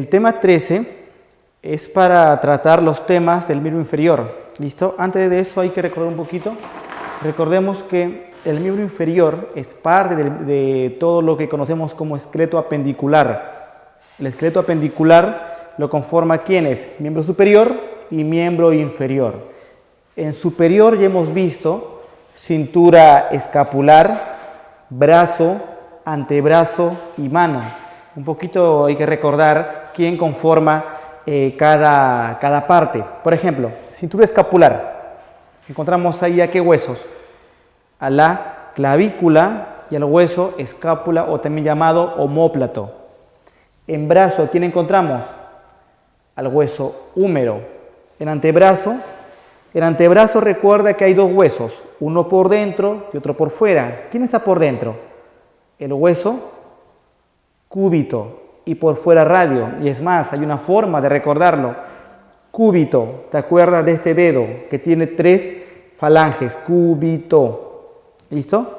El tema 13 es para tratar los temas del miembro inferior. ¿Listo? Antes de eso hay que recordar un poquito. Recordemos que el miembro inferior es parte de todo lo que conocemos como esqueleto apendicular. El esqueleto apendicular lo conforma ¿quiénes? Miembro superior y miembro inferior. En superior ya hemos visto cintura escapular, brazo, antebrazo y mano. Un poquito hay que recordar quién conforma cada parte. Por ejemplo, cintura escapular. Encontramos ahí a qué huesos. A la clavícula y al hueso escápula o también llamado omóplato. En brazo, ¿a quién encontramos? Al hueso húmero. En antebrazo recuerda que hay dos huesos, uno por dentro y otro por fuera. ¿Quién está por dentro? El hueso cúbito y por fuera radio. Y es más, hay una forma de recordarlo. Cúbito, ¿te acuerdas de este dedo que tiene 3 falanges? Cúbito. ¿Listo?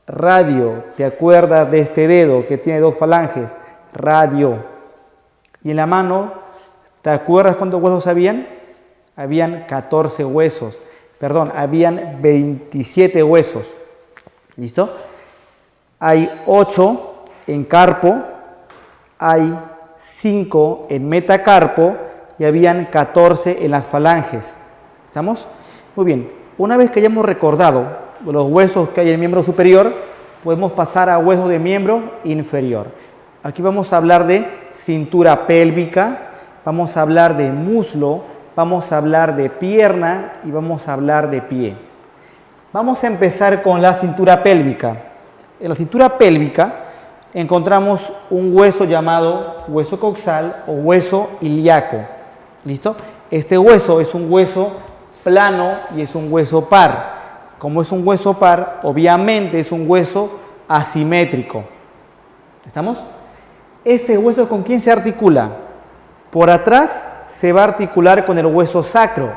Radio, ¿te acuerdas de este dedo que tiene 2 falanges? Radio. Y en la mano, ¿te acuerdas cuántos huesos habían? Habían 14 huesos. Perdón, habían 27 huesos. ¿Listo? Hay 8 en carpo, hay 5 en metacarpo y habían 14 en las falanges. ¿Estamos? Muy bien. Una vez que hayamos recordado los huesos que hay en el miembro superior, podemos pasar a huesos de miembro inferior. Aquí vamos a hablar de cintura pélvica, vamos a hablar de muslo, vamos a hablar de pierna y vamos a hablar de pie. Vamos a empezar con la cintura pélvica. En la cintura pélvica encontramos un hueso llamado hueso coxal o hueso ilíaco. ¿Listo? Este hueso es un hueso plano y es un hueso par. Como es un hueso par, obviamente es un hueso asimétrico. ¿Estamos? Este hueso, ¿con quién se articula? Por atrás se va a articular con el hueso sacro.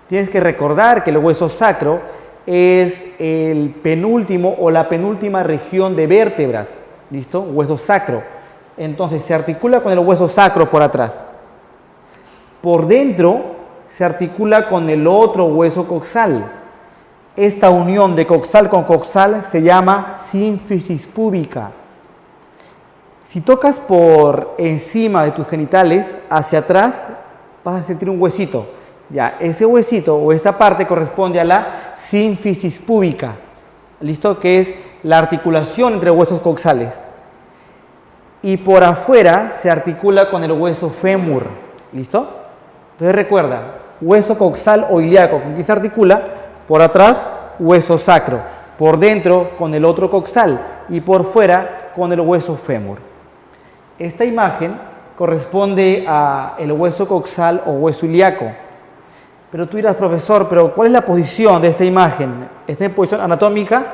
Tienes que recordar que el hueso sacro es el penúltimo o la penúltima región de vértebras. ¿Listo? Hueso sacro. Entonces se articula con el hueso sacro por atrás. Por dentro se articula con el otro hueso coxal. Esta unión de coxal con coxal se llama sínfisis púbica. Si tocas por encima de tus genitales, hacia atrás, vas a sentir un huesito. Ya, ese huesito o esa parte corresponde a la sínfisis púbica. ¿Listo? Que es la articulación entre huesos coxales. Y por afuera se articula con el hueso fémur. ¿Listo? Entonces recuerda, hueso coxal o ilíaco, ¿con quién se articula? Por atrás, hueso sacro. Por dentro, con el otro coxal. Y por fuera, con el hueso fémur. Esta imagen corresponde al hueso coxal o hueso ilíaco. Pero tú dirás, profesor, ¿pero cuál es la posición de esta imagen? ¿Está en posición anatómica?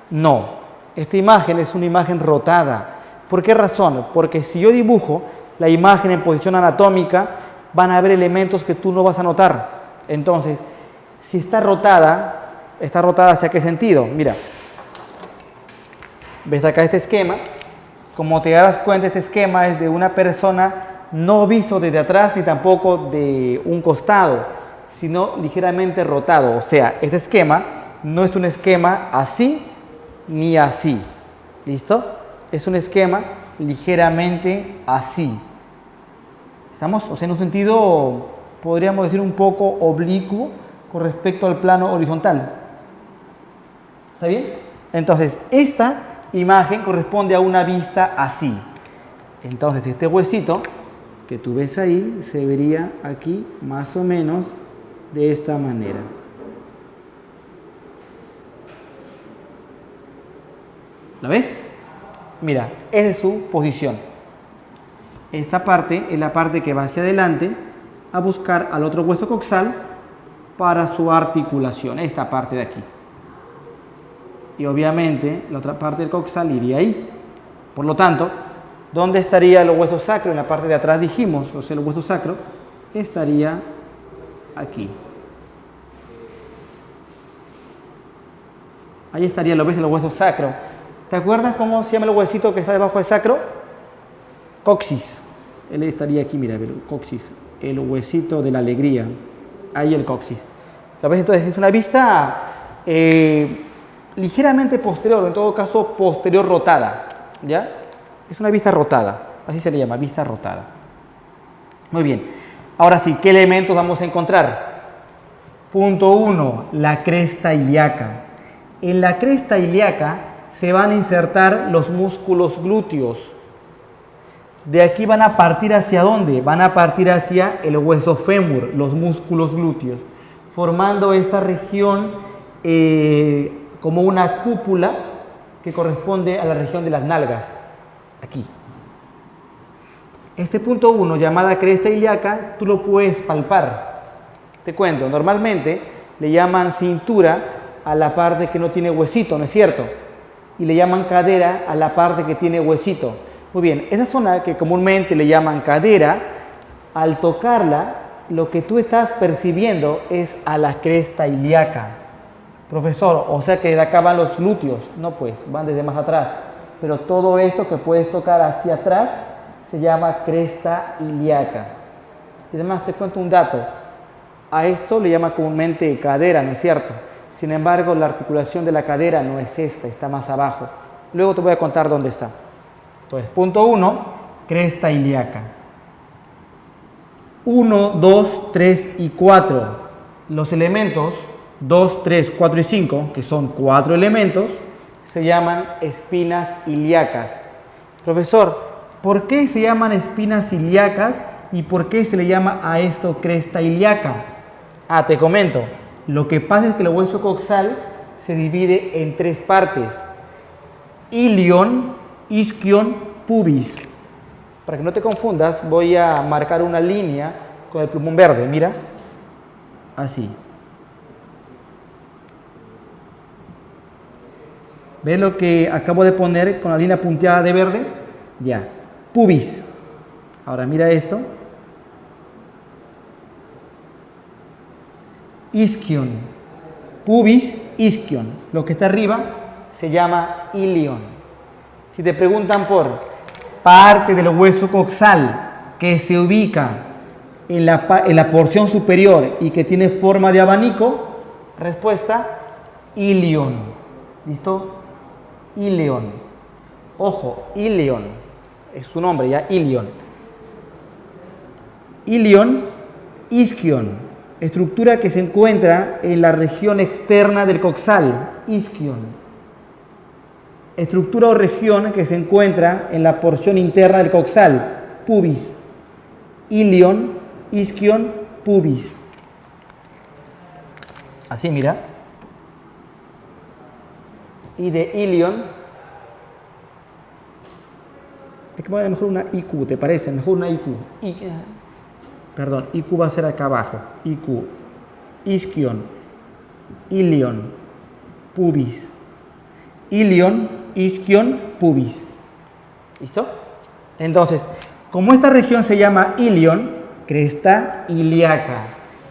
No. Esta imagen es una imagen rotada. ¿Por qué razón? Porque si yo dibujo la imagen en posición anatómica, van a haber elementos que tú no vas a notar. Entonces, si ¿está rotada hacia qué sentido? Mira, ves acá este esquema. Como te darás cuenta, este esquema es de una persona no visto desde atrás ni tampoco de un costado, sino ligeramente rotado. O sea, este esquema no es un esquema así ni así. ¿Listo? Es un esquema ligeramente así. ¿Estamos? O sea, en un sentido, podríamos decir, un poco oblicuo con respecto al plano horizontal. ¿Está bien? Entonces, esta imagen corresponde a una vista así. Entonces, este huesito que tú ves ahí se vería aquí más o menos de esta manera. ¿Lo ves? Mira, esa es su posición. Esta parte es la parte que va hacia adelante a buscar al otro hueso coxal para su articulación, esta parte de aquí. Y obviamente la otra parte del coxal iría ahí. Por lo tanto, ¿dónde estaría el hueso sacro? En la parte de atrás dijimos, o sea, el hueso sacro estaría aquí. Ahí estaría, lo ves, el hueso sacro. ¿Te acuerdas cómo se llama el huesito que está debajo del sacro? Coxis. Él estaría aquí, mira, el coxis, el huesito de la alegría. Ahí el coxis. ¿La ves? Entonces es una vista ligeramente posterior, en todo caso posterior rotada. ¿Ya? Es una vista rotada. Así se le llama, vista rotada. Muy bien. Ahora sí, ¿qué elementos vamos a encontrar? Punto 1, la cresta ilíaca. En la cresta ilíaca se van a insertar los músculos glúteos. De aquí van a partir ¿hacia dónde? Van a partir hacia el hueso fémur, los músculos glúteos, formando esta región como una cúpula que corresponde a la región de las nalgas, aquí. Este punto 1, llamada cresta ilíaca, tú lo puedes palpar. Te cuento, normalmente le llaman cintura a la parte que no tiene huesito, ¿no es cierto? Y le llaman cadera a la parte que tiene huesito. Muy bien, esa zona que comúnmente le llaman cadera, al tocarla, lo que tú estás percibiendo es a la cresta ilíaca. Profesor, o sea que de acá van los glúteos. No, pues, van desde más atrás. Pero todo esto que puedes tocar hacia atrás se llama cresta ilíaca. Y además te cuento un dato. A esto le llama comúnmente cadera, ¿no es cierto? Sin embargo, la articulación de la cadera no es esta, está más abajo. Luego te voy a contar dónde está. Entonces, punto 1, cresta ilíaca. 1, 2, 3 y 4. Los elementos 2, 3, 4 y 5, que son 4 elementos, se llaman espinas ilíacas. Profesor, ¿por qué se llaman espinas ilíacas y por qué se le llama a esto cresta ilíaca? Ah, te comento. Lo que pasa es que el hueso coxal se divide en 3 partes: ilion, isquion, pubis. Para que no te confundas, voy a marcar una línea con el plumón verde, mira, así. ¿Ves lo que acabo de poner con la línea punteada de verde? Ya, pubis. Ahora mira esto. Isquion, pubis, isquion. Lo que está arriba se llama ilion. Si te preguntan por parte del hueso coxal que se ubica en la porción superior y que tiene forma de abanico, respuesta, ilion. ¿Listo? Ilion. Ojo, ilion. Es su nombre ya, ilion. Ilion, isquion. Estructura que se encuentra en la región externa del coxal, isquion. Estructura o región que se encuentra en la porción interna del coxal, pubis. Ilion, isquion, pubis. Así, mira. Y de ilion, hay que poner mejor una IQ, ¿te parece? Mejor una IQ. Perdón, IQ va a ser acá abajo. IQ, isquion, ilion, pubis. Ilion, isquion, pubis. ¿Listo? Entonces, como esta región se llama ilion, cresta ilíaca,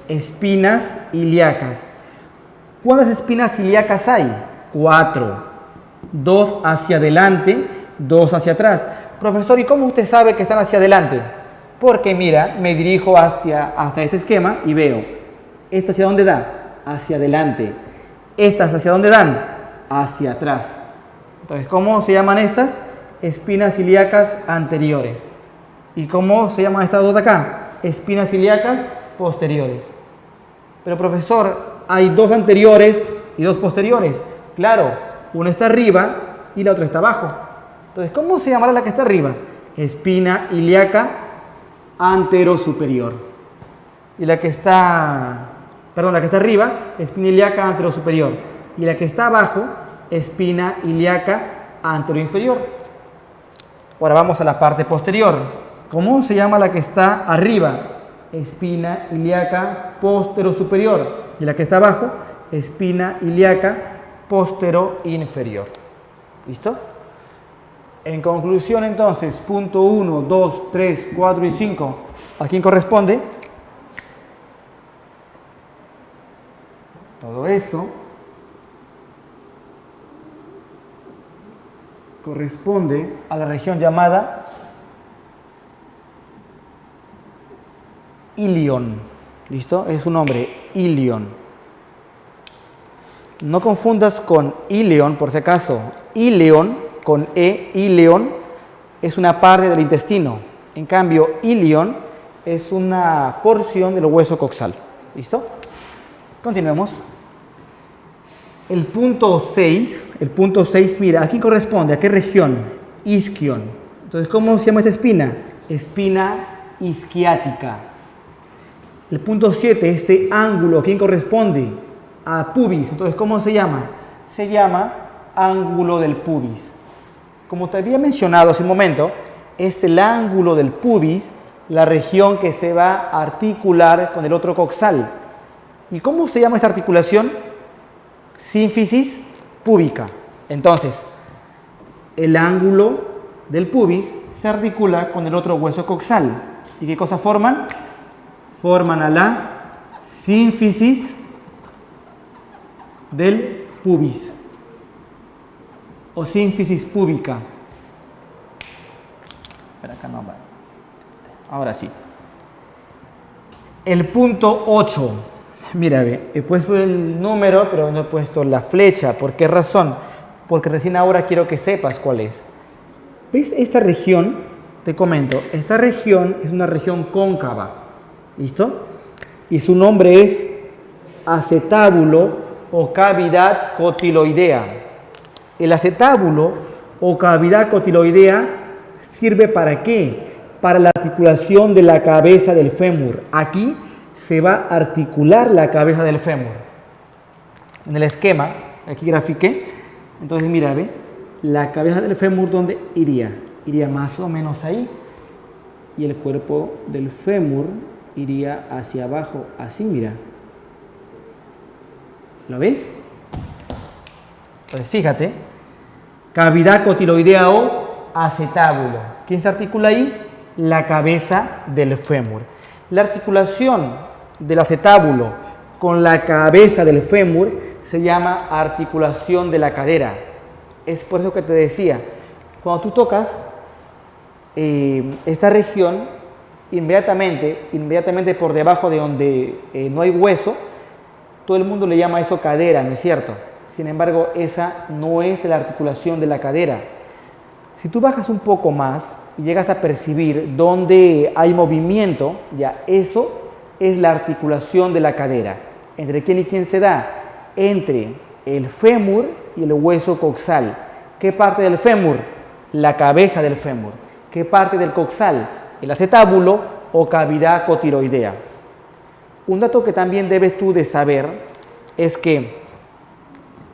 espinas ilíacas. ¿Cuántas espinas ilíacas hay? 4. 2 hacia adelante, 2 hacia atrás. Profesor, ¿y cómo usted sabe que están hacia adelante? Porque mira, me dirijo hasta este esquema y veo, ¿esta hacia dónde da? Hacia adelante. ¿Estas hacia dónde dan? Hacia atrás. Entonces, ¿cómo se llaman estas? Espinas ilíacas anteriores. ¿Y cómo se llaman estas dos de acá? Espinas ilíacas posteriores. Pero profesor, hay 2 anteriores y 2 posteriores. Claro, una está arriba y la otra está abajo. Entonces, ¿cómo se llamará la que está arriba? Espina ilíaca anterosuperior. Y la que está arriba, espina ilíaca anterosuperior. Y la que está abajo, espina ilíaca anteroinferior. Ahora vamos a la parte posterior. ¿Cómo se llama la que está arriba? Espina ilíaca posterosuperior. Y la que está abajo, espina ilíaca posteroinferior. ¿Listo? En conclusión, entonces, punto 1, 2, 3, 4 y 5, ¿a quién corresponde? Todo esto corresponde a la región llamada ilion. ¿Listo? Es un nombre, ilion. No confundas con ileón, por si acaso. Ileón, con E, ileón, es una parte del intestino. En cambio, ilion es una porción del hueso coxal. ¿Listo? Continuemos. El punto 6, mira, aquí corresponde, ¿a qué región? Isquion. Entonces, ¿cómo se llama esta espina? Espina isquiática. El punto 7, este ángulo, ¿a quién corresponde? A pubis. Entonces, ¿cómo se llama? Se llama ángulo del pubis. Como te había mencionado hace un momento, es el ángulo del pubis, la región que se va a articular con el otro coxal. ¿Y cómo se llama esta articulación? Sínfisis púbica. Entonces, el ángulo del pubis se articula con el otro hueso coxal. ¿Y qué cosa forman? Forman a la sínfisis del pubis o sínfisis púbica. Espera, acá no va. Ahora sí. El punto 8. Mira, he puesto el número, pero no he puesto la flecha. ¿Por qué razón? Porque recién ahora quiero que sepas cuál es. ¿Ves esta región? Te comento. Esta región es una región cóncava. ¿Listo? Y su nombre es acetábulo o cavidad cotiloidea. El acetábulo o cavidad cotiloidea sirve ¿para qué? Para la articulación de la cabeza del fémur. Aquí se va a articular la cabeza del fémur. En el esquema, aquí grafiqué. Entonces, mira, ve, la cabeza del fémur, ¿dónde iría? Iría más o menos ahí. Y el cuerpo del fémur iría hacia abajo, así, mira. ¿Lo ves? Pues fíjate, cavidad cotiloidea o acetábulo. ¿Quién se articula ahí? La cabeza del fémur. La articulación del acetábulo con la cabeza del fémur se llama articulación de la cadera. Es por eso que te decía, cuando tú tocas esta región, inmediatamente por debajo de donde no hay hueso, todo el mundo le llama eso cadera, ¿no es cierto? Sin embargo, esa no es la articulación de la cadera. Si tú bajas un poco más y llegas a percibir dónde hay movimiento, ya eso es la articulación de la cadera. ¿Entre quién y quién se da? Entre el fémur y el hueso coxal. ¿Qué parte del fémur? La cabeza del fémur. ¿Qué parte del coxal? El acetábulo o cavidad cotiloidea. Un dato que también debes tú de saber es que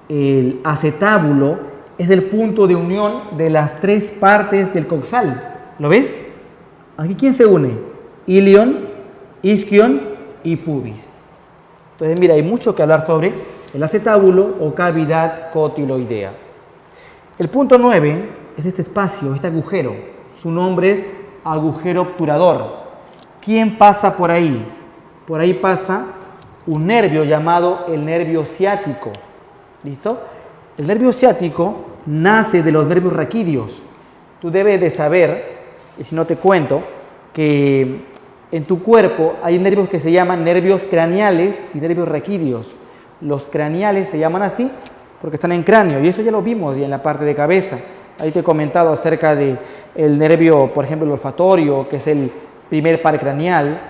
el acetábulo es el punto de unión de las tres partes del coxal. ¿Lo ves? Aquí ¿quién se une? Ilion, isquion y pubis. Entonces mira, hay mucho que hablar sobre el acetábulo o cavidad cotiloidea. El punto 9 es este espacio, este agujero. Su nombre es agujero obturador. ¿Quién pasa por ahí? Por ahí pasa un nervio llamado el nervio ciático. ¿Listo? El nervio ciático nace de los nervios raquídeos. Tú debes de saber, y si no te cuento, que en tu cuerpo hay nervios que se llaman nervios craneales y nervios raquídeos. Los craneales se llaman así porque están en cráneo, y eso ya lo vimos en la parte de cabeza. Ahí te he comentado acerca del nervio, por ejemplo, el olfatorio, que es el primer par craneal,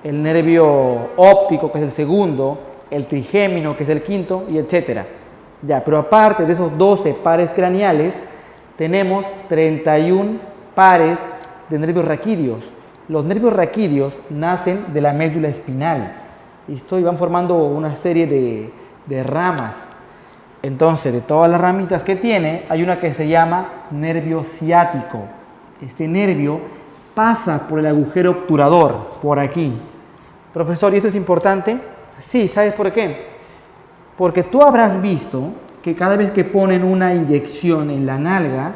el nervio óptico, que es el segundo, el trigémino, que es el quinto, y etcétera. Ya, pero aparte de esos 12 pares craneales, tenemos 31 pares de nervios raquídeos. Los nervios raquídeos nacen de la médula espinal y van formando una serie de ramas. Entonces, de todas las ramitas que tiene, hay una que se llama nervio ciático. Este nervio pasa por el agujero obturador, por aquí. Profesor, ¿y esto es importante? Sí, ¿sabes por qué? Porque tú habrás visto que cada vez que ponen una inyección en la nalga,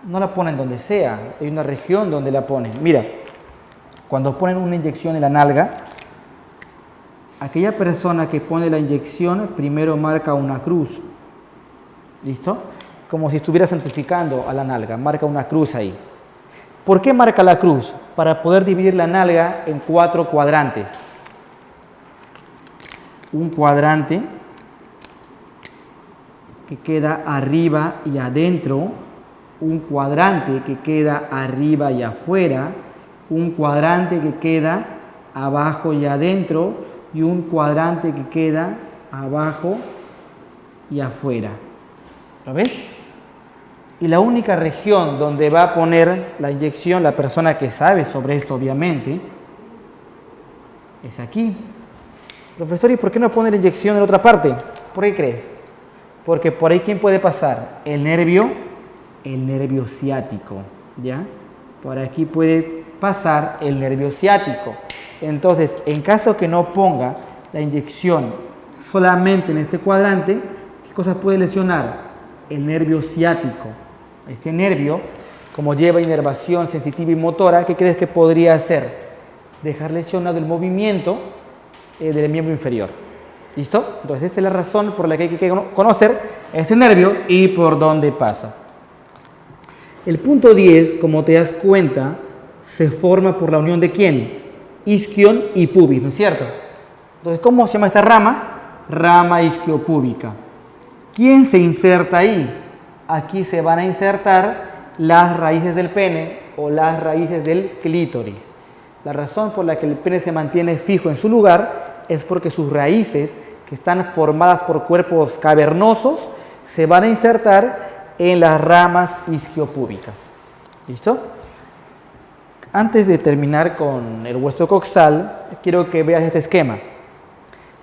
no la ponen donde sea, hay una región donde la ponen. Mira, cuando ponen una inyección en la nalga, aquella persona que pone la inyección primero marca una cruz. ¿Listo? Como si estuviera santificando a la nalga, marca una cruz ahí. ¿Por qué marca la cruz? Para poder dividir la nalga en 4 cuadrantes. un cuadrante que queda arriba y adentro, un cuadrante que queda arriba y afuera, un cuadrante que queda abajo y adentro y un cuadrante que queda abajo y afuera. ¿Lo ves? Y la única región donde va a poner la inyección, la persona que sabe sobre esto obviamente, es aquí. Profesor, ¿y por qué no pone la inyección en otra parte? ¿Por qué crees? Porque por ahí, ¿quién puede pasar? El nervio ciático, ¿ya? Por aquí puede pasar el nervio ciático. Entonces, en caso que no ponga la inyección solamente en este cuadrante, ¿qué cosas puede lesionar? El nervio ciático. Este nervio, como lleva inervación sensitiva y motora, ¿qué crees que podría hacer? Dejar lesionado el movimiento del miembro inferior. ¿Listo? Entonces, esa es la razón por la que hay que conocer ese nervio y por dónde pasa. El punto 10, como te das cuenta, se forma por la unión de ¿quién? Isquion y pubis, ¿no es cierto? Entonces, ¿cómo se llama esta rama? Rama isquiopúbica. ¿Quién se inserta ahí? Aquí se van a insertar las raíces del pene o las raíces del clítoris. La razón por la que el pene se mantiene fijo en su lugar es porque sus raíces, que están formadas por cuerpos cavernosos, se van a insertar en las ramas isquiopúbicas. ¿Listo? Antes de terminar con el hueso coxal, quiero que veas este esquema.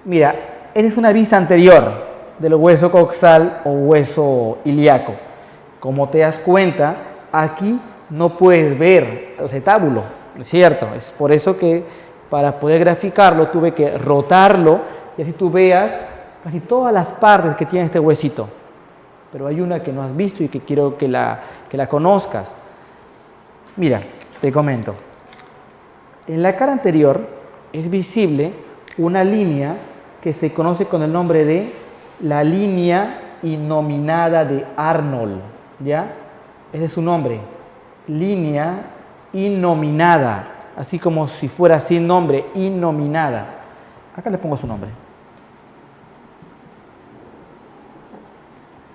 Mira, esta es una vista anterior del hueso coxal o hueso ilíaco. Como te das cuenta, aquí no puedes ver el acetábulo, ¿no es cierto? Es por eso que para poder graficarlo tuve que rotarlo y así tú veas casi todas las partes que tiene este huesito. Pero hay una que no has visto y que quiero que la conozcas. Mira, te comento. En la cara anterior es visible una línea que se conoce con el nombre de la línea innominada de Arnold, ¿ya? Ese es su nombre, línea innominada, así como si fuera sin nombre, innominada. Acá le pongo su nombre.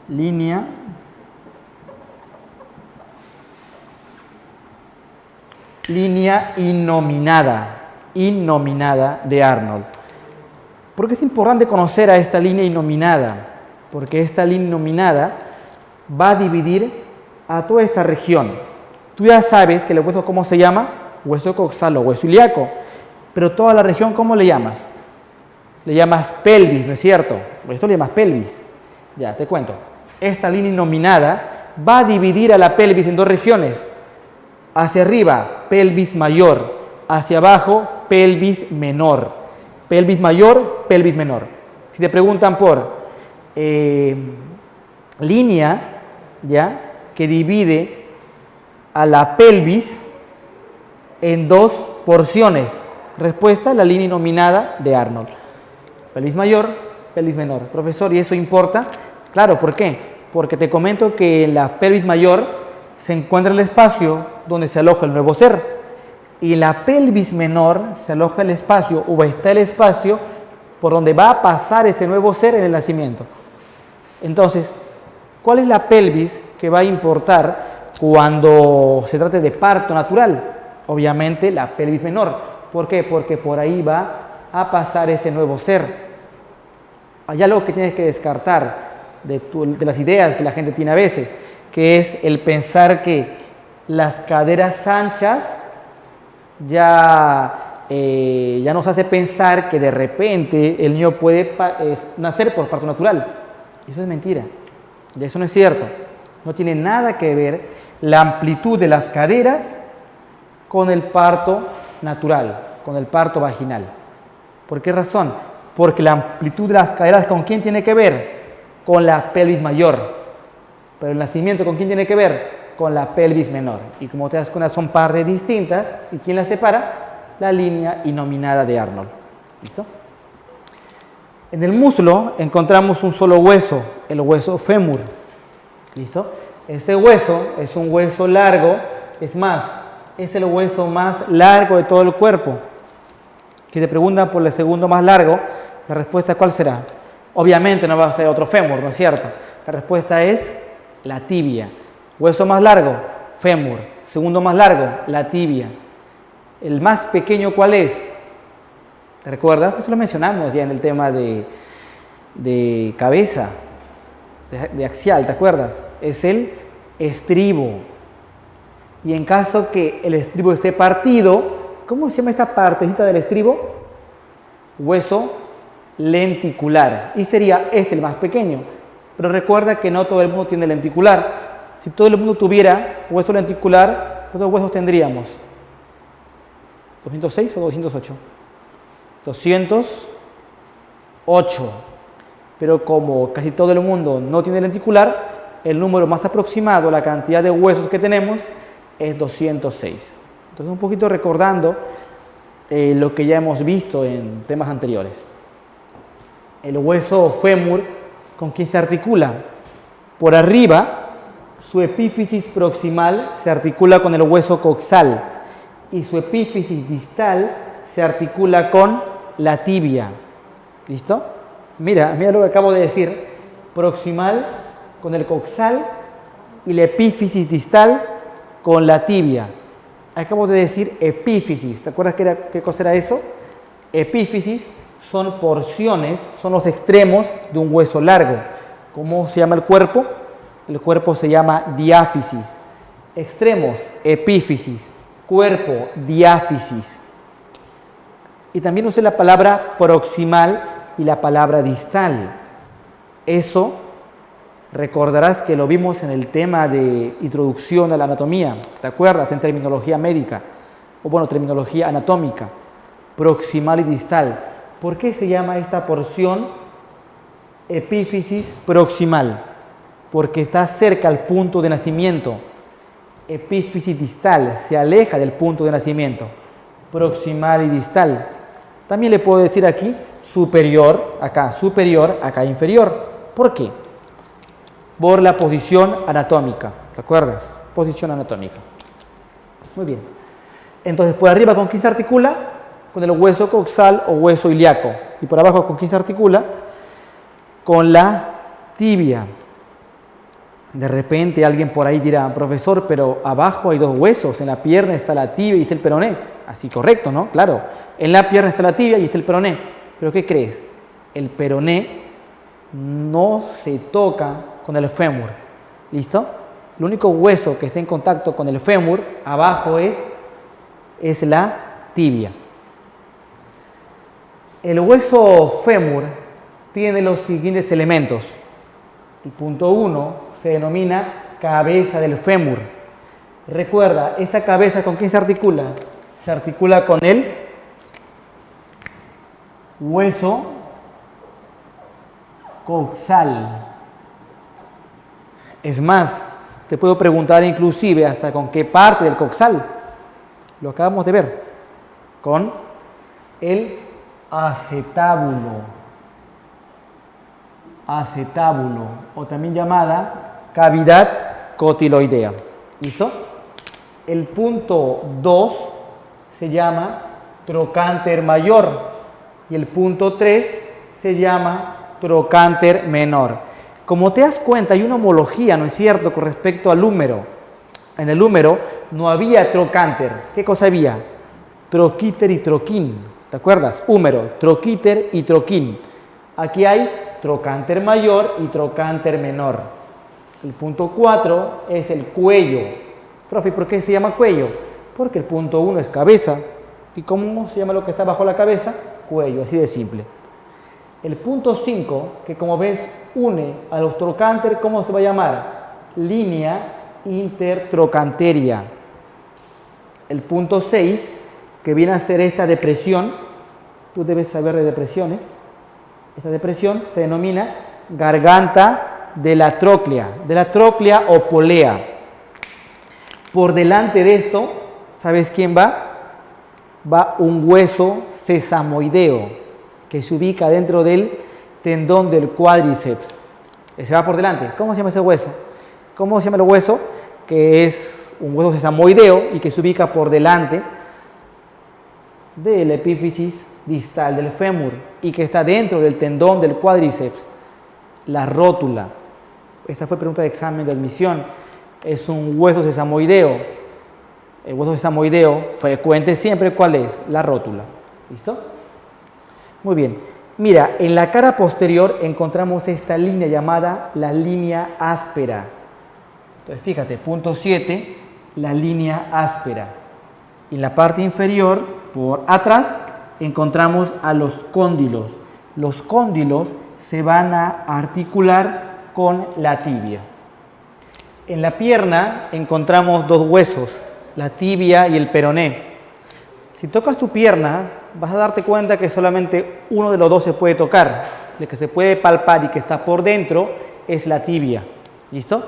Línea innominada de Arnold. ¿Por qué es importante conocer a esta línea innominada? Porque esta línea innominada va a dividir a toda esta región. Tú ya sabes que el hueso, ¿cómo se llama? Hueso coxal o hueso ilíaco. Pero toda la región, ¿cómo le llamas? Le llamas pelvis, ¿no es cierto? Esto le llamas pelvis. Ya, te cuento. Esta línea innominada va a dividir a la pelvis en dos regiones. Hacia arriba, pelvis mayor. Hacia abajo, pelvis menor. Pelvis mayor, pelvis menor. Si te preguntan por línea, ¿ya?, que divide a la pelvis en dos porciones. Respuesta, la línea innominada de Arnold. Pelvis mayor, pelvis menor. Profesor, ¿y eso importa? Claro, ¿por qué? Porque te comento que en la pelvis mayor se encuentra el espacio donde se aloja el nuevo ser. Y en la pelvis menor se aloja el espacio, o está el espacio por donde va a pasar ese nuevo ser en el nacimiento. Entonces, ¿cuál es la pelvis que va a importar cuando se trate de parto natural? Obviamente la pelvis menor. ¿Por qué? Porque por ahí va a pasar ese nuevo ser. Hay algo que tienes que descartar de las ideas que la gente tiene a veces, que es el pensar que las caderas anchas ya nos hace pensar que de repente el niño puede nacer por parto natural. Eso es mentira. Y eso no es cierto. No tiene nada que ver la amplitud de las caderas con el parto natural, con el parto vaginal. ¿Por qué razón? Porque la amplitud de las caderas, ¿con quién tiene que ver? Con la pelvis mayor. Pero el nacimiento, ¿con quién tiene que ver? Con la pelvis menor. Y como te das cuenta, son partes distintas. ¿Y quién las separa? La línea innominada de Arnold. ¿Listo? En el muslo encontramos un solo hueso, el hueso fémur. ¿Listo? Este hueso es un hueso largo, es más, es el hueso más largo de todo el cuerpo. Si te preguntan por el segundo más largo, La respuesta, ¿cuál será? Obviamente no va a ser otro fémur, ¿no es cierto? La respuesta es la tibia. Hueso más largo, fémur. Segundo más largo, la tibia. El más pequeño, ¿cuál es? ¿Te recuerdas? Eso lo mencionamos ya en el tema de cabeza, de axial, ¿te acuerdas? Es el estribo. Y en caso que el estribo esté partido, ¿cómo se llama esta partecita del estribo? Hueso lenticular. Y sería este el más pequeño. Pero recuerda que no todo el mundo tiene lenticular. Si todo el mundo tuviera hueso lenticular, ¿cuántos huesos tendríamos? ¿206 o 208? 208. Pero como casi todo el mundo no tiene lenticular, el número más aproximado, la cantidad de huesos que tenemos, es 206. Entonces, un poquito recordando lo que ya hemos visto en temas anteriores. El hueso fémur, ¿con quién se articula? Por arriba, su epífisis proximal se articula con el hueso coxal y su epífisis distal se articula con la tibia. ¿Listo? Mira lo que acabo de decir. Proximal con el coxal y la epífisis distal con la tibia. Acabo de decir epífisis. ¿Te acuerdas qué cosa era eso? Epífisis son porciones, son los extremos de un hueso largo. ¿Cómo se llama el cuerpo? El cuerpo se llama diáfisis. Extremos, epífisis. Cuerpo, diáfisis. Y también usé la palabra proximal y la palabra distal. Eso recordarás que lo vimos en el tema de introducción a la anatomía. ¿Te acuerdas? En terminología médica. O bueno, terminología anatómica. Proximal y distal. ¿Por qué se llama esta porción epífisis proximal? Porque está cerca al punto de nacimiento. Epífisis distal, se aleja del punto de nacimiento. Proximal y distal. También le puedo decir aquí superior, acá inferior. ¿Por qué? Por la posición anatómica. ¿Te acuerdas? Posición anatómica. Muy bien. Entonces, por arriba, ¿con quién se articula? Con el hueso coxal o hueso ilíaco. Y por abajo, ¿con quién se articula? Con la tibia. De repente alguien por ahí dirá, profesor, pero abajo hay dos huesos, en la pierna está la tibia y está el peroné. Así correcto, ¿no? Claro, en la pierna está la tibia y está el peroné. ¿Pero qué crees? El peroné no se toca con el fémur. ¿Listo? El único hueso que está en contacto con el fémur, abajo es la tibia. El hueso fémur tiene los siguientes elementos. El punto 1 se denomina cabeza del fémur. Recuerda, esa cabeza ¿con quién se articula? Se articula con el hueso coxal. Es más, te puedo preguntar inclusive hasta con qué parte del coxal. Lo acabamos de ver. Con el acetábulo. Acetábulo, o también llamada cavidad cotiloidea. ¿Listo? El punto 2 se llama trocánter mayor y el punto 3 se llama trocánter menor. Como te das cuenta, hay una homología, ¿no es cierto?, con respecto al húmero. En el húmero no había trocánter. ¿Qué cosa había? Troquíter y troquín. ¿Te acuerdas? Húmero, troquíter y troquín. Aquí hay trocánter mayor y trocánter menor. El punto 4 es el cuello. Profe, ¿por qué se llama cuello? Porque el punto 1 es cabeza. ¿Y cómo se llama lo que está bajo la cabeza? Cuello, así de simple. El punto 5, que como ves une a los trocánter, ¿cómo se va a llamar? Línea intertrocanteria. El punto 6, que viene a ser esta depresión, tú debes saber de depresiones. Esta depresión se denomina garganta de la tróclea o polea. Por delante de esto, ¿sabes quién va? Va un hueso sesamoideo que se ubica dentro del tendón del cuádriceps. Ese va por delante. ¿Cómo se llama ese hueso? ¿Cómo se llama el hueso? Que es un hueso sesamoideo y que se ubica por delante de la epífisis distal del fémur y que está dentro del tendón del cuádriceps? La rótula. Esta fue pregunta de examen de admisión. Es un hueso sesamoideo. El hueso sesamoideo frecuente siempre, ¿cuál es? La rótula. ¿Listo? Muy bien. Mira, en la cara posterior encontramos esta línea llamada la línea áspera. Entonces, fíjate, punto 7, la línea áspera. Y en la parte inferior, por atrás, encontramos a los cóndilos. Los cóndilos se van a articular con la tibia. En la pierna encontramos dos huesos, la tibia y el peroné. Si tocas tu pierna, vas a darte cuenta que solamente uno de los dos se puede tocar. El que se puede palpar y que está por dentro es la tibia. ¿Listo?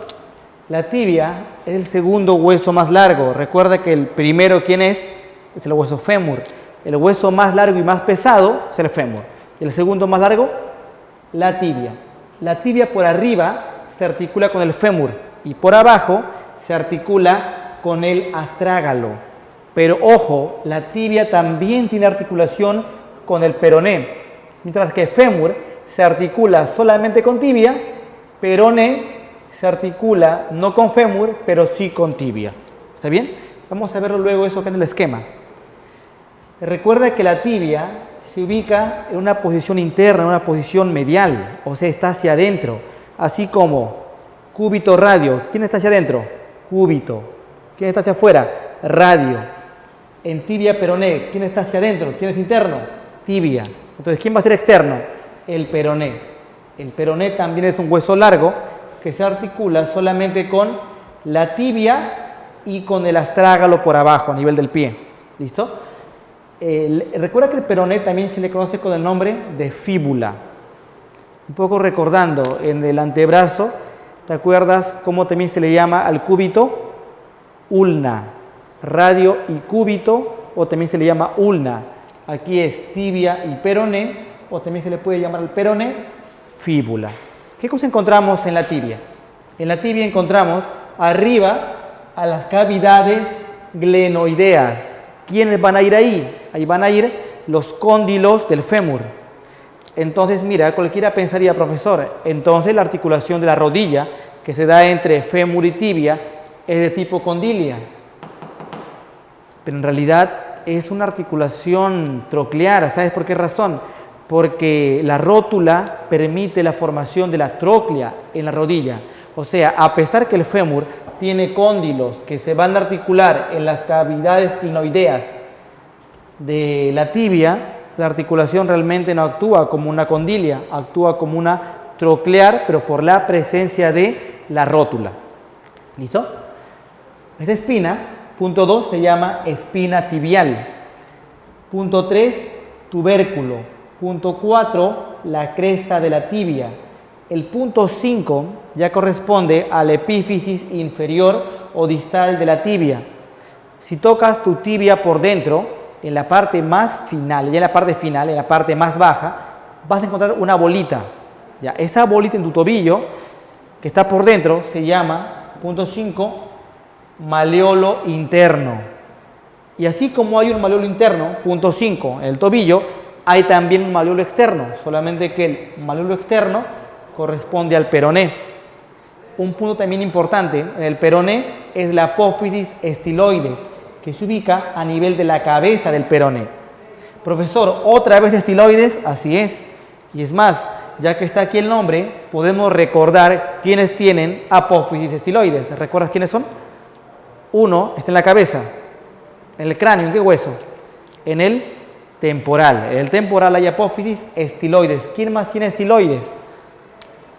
La tibia es el segundo hueso más largo. Recuerda que el primero, ¿quién es? Es el hueso fémur. El hueso más largo y más pesado es el fémur. Y el segundo más largo, la tibia. La tibia por arriba se articula con el fémur y por abajo se articula con el astrágalo. Pero ojo, la tibia también tiene articulación con el peroné. Mientras que fémur se articula solamente con tibia, peroné se articula no con fémur, pero sí con tibia. ¿Está bien? Vamos a verlo luego eso acá en el esquema. Recuerda que la tibia se ubica en una posición interna, en una posición medial, o sea, está hacia adentro, así como cúbito radio. ¿Quién está hacia adentro? Cúbito. ¿Quién está hacia afuera? Radio. En tibia peroné, ¿quién está hacia adentro? ¿Quién es interno? Tibia. Entonces, ¿quién va a ser externo? El peroné. El peroné también es un hueso largo que se articula solamente con la tibia y con el astrágalo por abajo, a nivel del pie. ¿Listo? Recuerda que el peroné también se le conoce con el nombre de fíbula. Un poco recordando, en el antebrazo, ¿te acuerdas cómo también se le llama al cúbito? Ulna. Radio y cúbito, o también se le llama ulna. Aquí es tibia y peroné, o también se le puede llamar al peroné fíbula. ¿Qué cosa encontramos en la tibia? En la tibia encontramos arriba a las cavidades glenoideas. ¿Quiénes van a ir ahí? Ahí van a ir los cóndilos del fémur. Entonces, mira, cualquiera pensaría, profesor, entonces la articulación de la rodilla que se da entre fémur y tibia es de tipo condilia. Pero en realidad es una articulación troclear. ¿Sabes por qué razón? Porque la rótula permite la formación de la tróclea en la rodilla. O sea, a pesar que el fémur tiene cóndilos que se van a articular en las cavidades glenoideas de la tibia, la articulación realmente no actúa como una condilia, actúa como una troclear, pero por la presencia de la rótula. ¿Listo? Esta espina, punto 2, se llama espina tibial. Punto 3, tubérculo. Punto 4, la cresta de la tibia. El punto 5 ya corresponde a la epífisis inferior o distal de la tibia. Si tocas tu tibia por dentro, en la parte más final, ya en la parte final, en la parte más baja, vas a encontrar una bolita. Ya, esa bolita en tu tobillo, que está por dentro, se llama, punto 5, maleolo interno. Y así como hay un maleolo interno, punto 5, en el tobillo, hay también un maleolo externo, solamente que el maleolo externo corresponde al peroné. Un punto también importante en el peroné es la apófisis estiloides, que se ubica a nivel de la cabeza del peroné. Profesor, ¿otra vez estiloides? Así es. Y es más, ya que está aquí el nombre, podemos recordar quiénes tienen apófisis estiloides. ¿Recuerdas quiénes son? Uno está en la cabeza, en el cráneo. ¿En qué hueso? En el temporal. En el temporal hay apófisis estiloides. ¿Quién más tiene estiloides?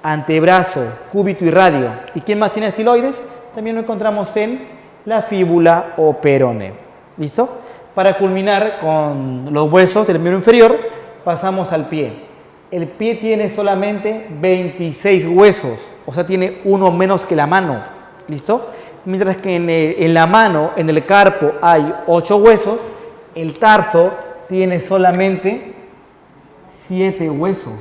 Antebrazo, cúbito y radio. ¿Y quién más tiene estiloides? También lo encontramos en la fíbula o peroné. ¿Listo? Para culminar con los huesos del miembro inferior, pasamos al pie. El pie tiene solamente 26 huesos, o sea, tiene uno menos que la mano. ¿Listo? Mientras que en la mano, en el carpo, hay 8 huesos, el tarso tiene solamente 7 huesos.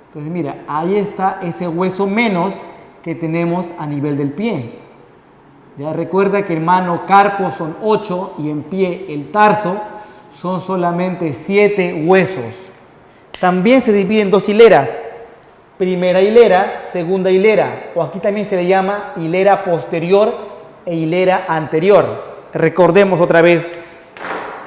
Entonces, mira, ahí está ese hueso menos que tenemos a nivel del pie. Ya recuerda que en mano, carpo son 8 y en pie, el tarso, son solamente 7 huesos. También se divide en 2 hileras. Primera hilera, segunda hilera, o aquí también se le llama hilera posterior e hilera anterior. Recordemos otra vez,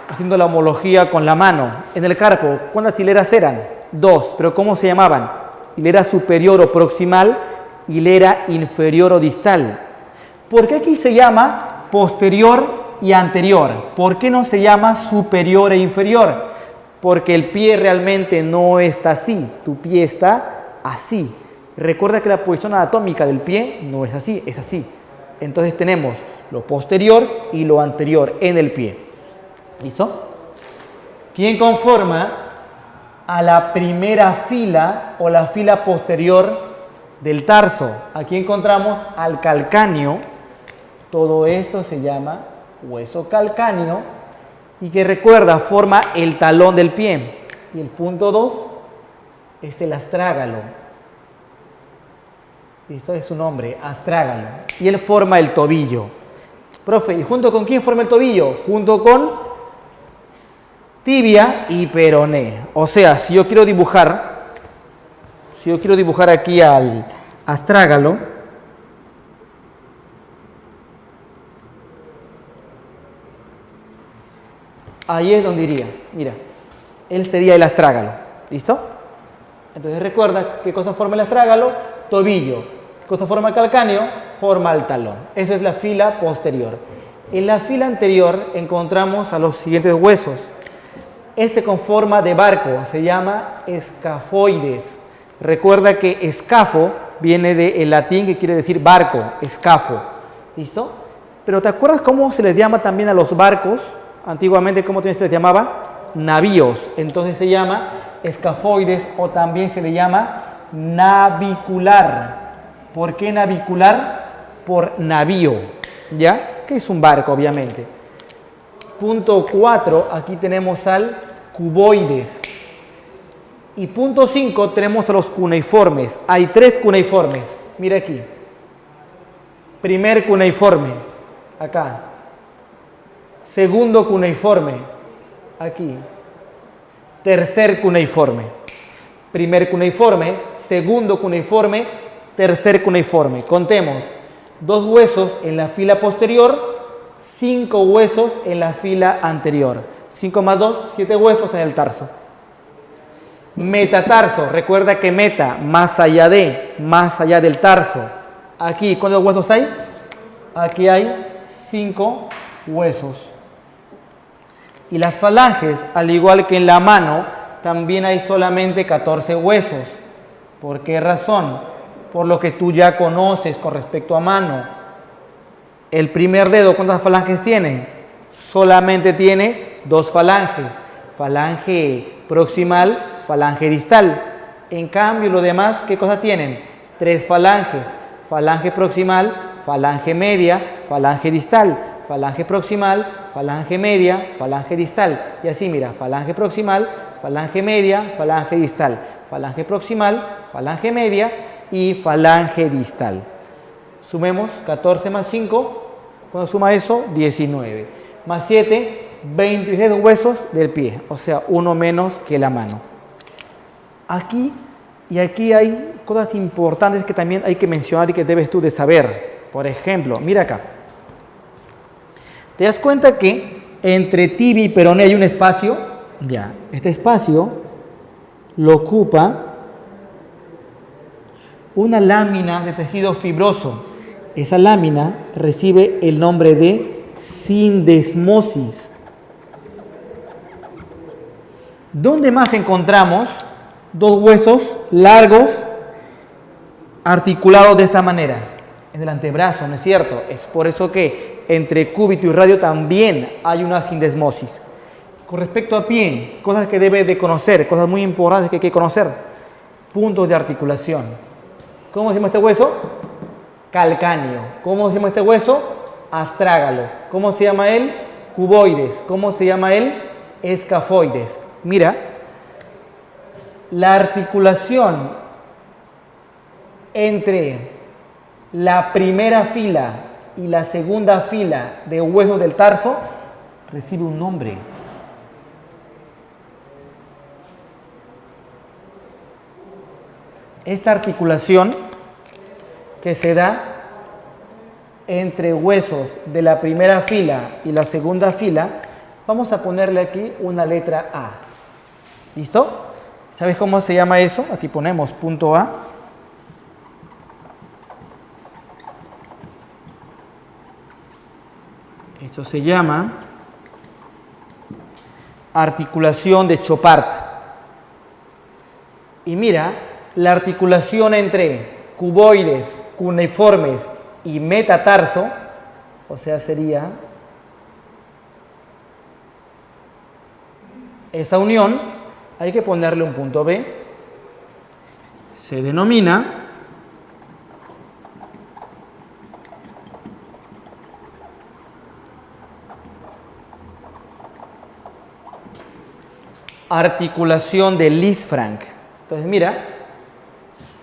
haciendo la homología con la mano. En el carpo, ¿cuántas hileras eran? 2, pero ¿cómo se llamaban? Hilera superior o proximal, hilera inferior o distal. ¿Por qué aquí se llama posterior y anterior? ¿Por qué no se llama superior e inferior? Porque el pie realmente no está así, tu pie está así. Recuerda que la posición anatómica del pie no es así, es así. Entonces tenemos lo posterior y lo anterior en el pie. ¿Listo? ¿Quién conforma a la primera fila o la fila posterior del tarso? Aquí encontramos al calcáneo. Todo esto se llama hueso calcáneo y que recuerda forma el talón del pie. Y el punto 2 es el astrágalo. Esto es su nombre, astrágalo. Y él forma el tobillo. Profe, ¿y junto con quién forma el tobillo? Junto con tibia y peroné. O sea, si yo quiero dibujar aquí al astrágalo, ahí es donde iría. Mira, él sería el astrágalo. ¿Listo? Entonces recuerda qué cosa forma el astrágalo, tobillo. ¿Qué cosa forma el calcáneo? Forma el talón. Esa es la fila posterior. En la fila anterior encontramos a los siguientes huesos. Este con forma de barco se llama escafoides. Recuerda que escafo viene del latín que quiere decir barco, escafo. ¿Listo? Pero ¿te acuerdas cómo se les llama también a los barcos? Antiguamente, ¿cómo se les llamaba? Navíos. Entonces se llama escafoides o también se le llama navicular. ¿Por qué navicular? Por navío, ¿ya? Que es un barco, obviamente. Punto 4, aquí tenemos al cuboides. Y punto 5 tenemos a los cuneiformes. Hay 3 cuneiformes. Mira aquí. Primer cuneiforme, acá. Segundo cuneiforme, aquí. Tercer cuneiforme. Primer cuneiforme, segundo cuneiforme, tercer cuneiforme. Contemos. 2 huesos en la fila posterior, 5 huesos en la fila anterior. 5 más 2, 7 huesos en el tarso. Metatarso, recuerda que meta, más allá del tarso. Aquí, ¿cuántos huesos hay? Aquí hay 5 huesos. Y las falanges, al igual que en la mano, también hay solamente 14 huesos. ¿Por qué razón? Por lo que tú ya conoces con respecto a mano. El primer dedo, ¿cuántas falanges tiene? Solamente tiene 2 falanges. Falange proximal, falange distal. En cambio, los demás, ¿qué cosa tienen? 3 falanges. Falange proximal, falange media, falange distal. Falange proximal, falange media, falange distal. Y así, mira, falange proximal, falange media, falange distal. Falange proximal, falange media y falange distal. Sumemos 14 más 5. Cuando suma eso, 19. Más 7, 23 huesos del pie. O sea, uno menos que la mano. Aquí y aquí hay cosas importantes que también hay que mencionar y que debes tú de saber. Por ejemplo, mira acá. ¿Te das cuenta que entre tibia y peroné hay un espacio? Ya, este espacio lo ocupa una lámina de tejido fibroso. Esa lámina recibe el nombre de sindesmosis. ¿Dónde más encontramos 2 huesos largos articulados de esta manera? En el antebrazo, ¿no es cierto? Es por eso que entre cúbito y radio también hay una sindesmosis. Con respecto a pie, cosas que debes de conocer, cosas muy importantes que hay que conocer. Puntos de articulación. ¿Cómo se llama este hueso? Calcáneo. ¿Cómo se llama este hueso? Astrágalo. ¿Cómo se llama él? Cuboides. ¿Cómo se llama él? Escafoides. Mira, la articulación entre la primera fila y la segunda fila de huesos del tarso recibe un nombre. esta articulación que se da entre huesos de la primera fila y la segunda fila, vamos a ponerle aquí una letra A. ¿Listo? ¿Sabes cómo se llama eso? Aquí ponemos punto A. Esto se llama articulación de Chopart. Y mira, la articulación entre cuboides, cuneiformes y metatarso, o sea, sería esa unión, hay que ponerle un punto B, se denomina articulación de Lisfranc. Entonces, mira,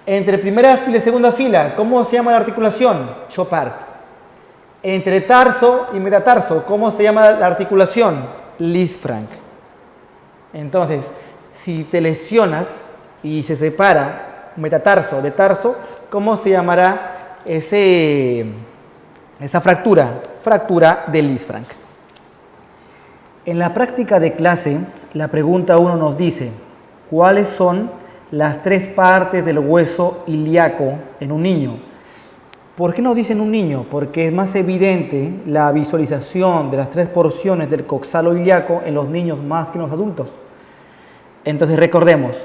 entre primera fila y segunda fila, ¿cómo se llama la articulación? Chopart. Entre tarso y metatarso, ¿cómo se llama la articulación? Lisfranc. Entonces, si te lesionas y se separa metatarso de tarso, ¿cómo se llamará esa fractura? Fractura de Lisfranc. En la práctica de clase, la pregunta 1 nos dice, ¿cuáles son las 3 partes del hueso ilíaco en un niño? ¿Por qué nos dicen un niño? Porque es más evidente la visualización de las 3 porciones del coxalo ilíaco en los niños más que en los adultos. Entonces recordemos,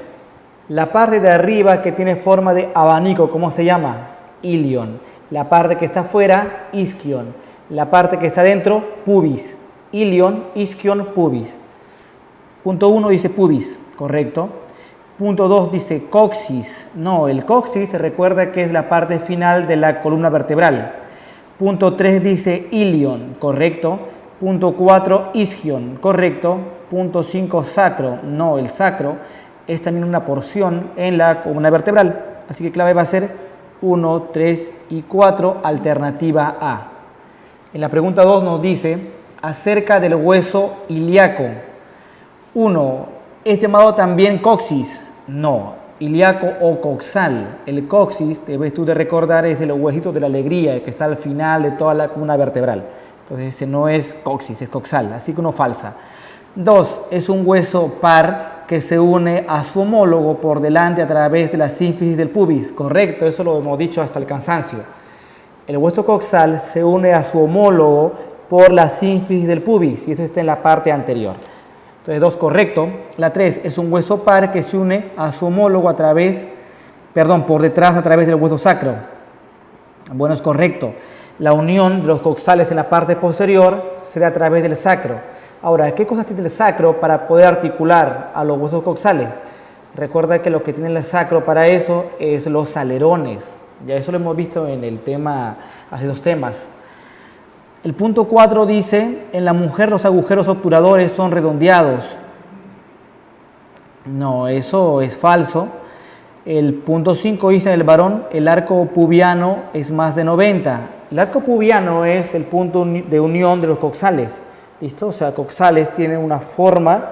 la parte de arriba que tiene forma de abanico, ¿cómo se llama? Ilion. La parte que está afuera, isquion. La parte que está dentro, pubis. Ilion, isquion, pubis. Punto 1 dice pubis, correcto. Punto 2 dice coxis. No, el coxis se recuerda que es la parte final de la columna vertebral. Punto 3 dice ilion, correcto. Punto 4 isquion, correcto. Punto 5 sacro. No, el sacro es también una porción en la columna vertebral. Así que clave va a ser 1, 3 y 4, alternativa A. En la pregunta 2 nos dice acerca del hueso ilíaco. 1. ¿Es llamado también coxis? No, ilíaco o coxal. El coxis, debes tú de recordar, es el huesito de la alegría, el que está al final de toda la columna vertebral. Entonces ese no es coxis, es coxal, así que no falsa. 2. Es un hueso par que se une a su homólogo por delante a través de la sínfisis del pubis. Correcto, eso lo hemos dicho hasta el cansancio. El hueso coxal se une a su homólogo por la sínfisis del pubis y eso está en la parte anterior. Entonces 2, correcto. La 3 es un hueso par que se une a su homólogo por detrás a través del hueso sacro. Bueno, es correcto. La unión de los coxales en la parte posterior se da a través del sacro. Ahora, ¿qué cosas tiene el sacro para poder articular a los huesos coxales? Recuerda que lo que tiene el sacro para eso es los alerones. Ya eso lo hemos visto en el tema, hace 2 temas. El punto 4 dice, en la mujer los agujeros obturadores son redondeados. No, eso es falso. El punto 5 dice, en el varón el arco pubiano es más de 90. El arco pubiano es el punto de unión de los coxales. ¿Listo? O sea, coxales tienen una forma,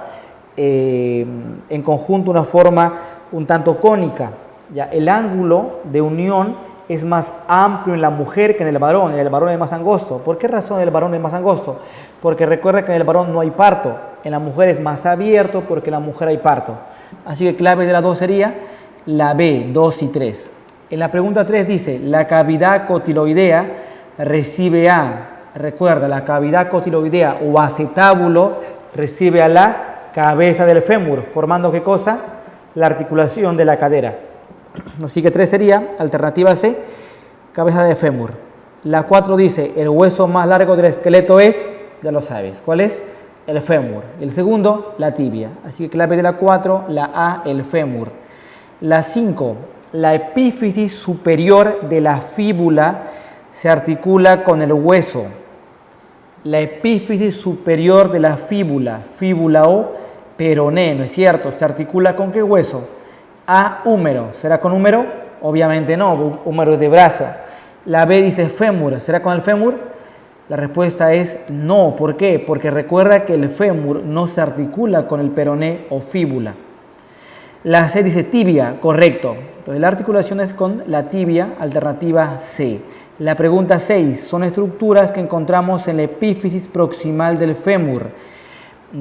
en conjunto una forma un tanto cónica. ¿Ya? El ángulo de unión es más amplio en la mujer que en el varón es más angosto. ¿Por qué razón el varón es más angosto? Porque recuerda que en el varón no hay parto, en la mujer es más abierto porque en la mujer hay parto. Así que clave de las 2 sería la B, 2 y 3. En la pregunta 3 dice, la cavidad cotiloidea recibe a, recuerda, la cavidad cotiloidea o acetábulo recibe a la cabeza del fémur, formando ¿qué cosa? La articulación de la cadera. Así que 3 sería, alternativa C, cabeza de fémur. La 4 dice, el hueso más largo del esqueleto es, ya lo sabes, ¿cuál es? El fémur. El segundo, la tibia. Así que clave de la 4, la A, el fémur. La 5, la epífisis superior de la fíbula se articula con el hueso. La epífisis superior de la fíbula, fíbula o peroné, ¿no es cierto? ¿Se articula con qué hueso? A, húmero. ¿Será con húmero? Obviamente no, húmero es de brazo. La B dice fémur. ¿Será con el fémur? La respuesta es no. ¿Por qué? Porque recuerda que el fémur no se articula con el peroné o fíbula. La C dice tibia. Correcto. Entonces la articulación es con la tibia, alternativa C. La pregunta 6. Son estructuras que encontramos en la epífisis proximal del fémur.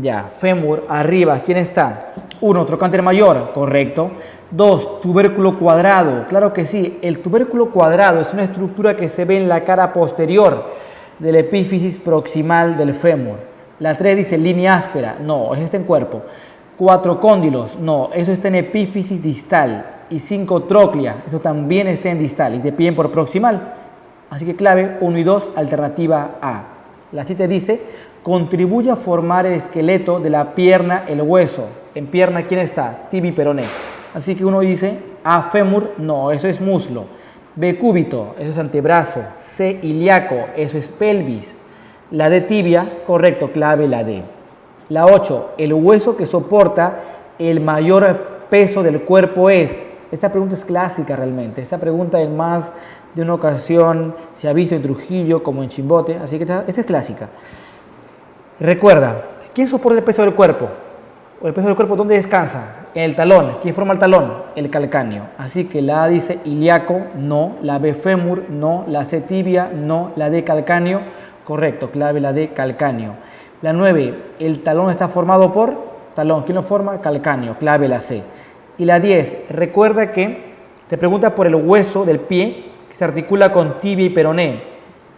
Ya, fémur, arriba, ¿quién está? 1. Trocánter mayor, correcto. 2. Tubérculo cuadrado, claro que sí. El tubérculo cuadrado es una estructura que se ve en la cara posterior de la epífisis proximal del fémur. La 3 dice línea áspera, no, eso está en cuerpo. 4. Cóndilos, no, eso está en epífisis distal. Y 5. Tróclea, eso también está en distal y te piden por proximal. Así que clave 1 y 2, alternativa A. La 7 dice, contribuye a formar el esqueleto de la pierna, el hueso. En pierna, ¿quién está? Tibia y peroné. Así que uno dice, A, fémur, no, eso es muslo. B, cúbito, eso es antebrazo. C, ilíaco, eso es pelvis. La D, tibia, correcto, clave la D. La 8, el hueso que soporta el mayor peso del cuerpo es. Esta pregunta es clásica realmente. Esta pregunta en más de una ocasión se ha visto en Trujillo como en Chimbote, así que esta es clásica. Recuerda, ¿quién soporta el peso del cuerpo? ¿O el peso del cuerpo dónde descansa? En el talón. ¿Quién forma el talón? El calcáneo. Así que la A dice ilíaco, no. La B, fémur, no. La C, tibia, no. La D, calcáneo, correcto, clave la D, calcáneo. La 9, el talón está formado por talón. ¿Quién lo forma? Calcáneo, clave la C. Y la 10, recuerda que te pregunta por el hueso del pie que se articula con tibia y peroné.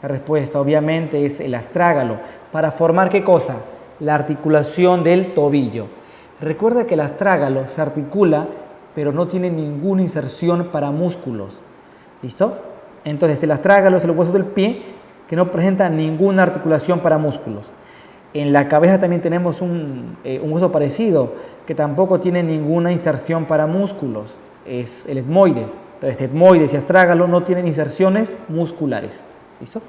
La respuesta obviamente es el astrágalo. ¿Para formar qué cosa? La articulación del tobillo. Recuerda que el astrágalo se articula, pero no tiene ninguna inserción para músculos. ¿Listo? Entonces el astrágalo es el hueso del pie que no presenta ninguna articulación para músculos. En la cabeza también tenemos un hueso parecido que tampoco tiene ninguna inserción para músculos. Es el etmoides. Entonces etmoides y astrágalo no tienen inserciones musculares. ¿Listo?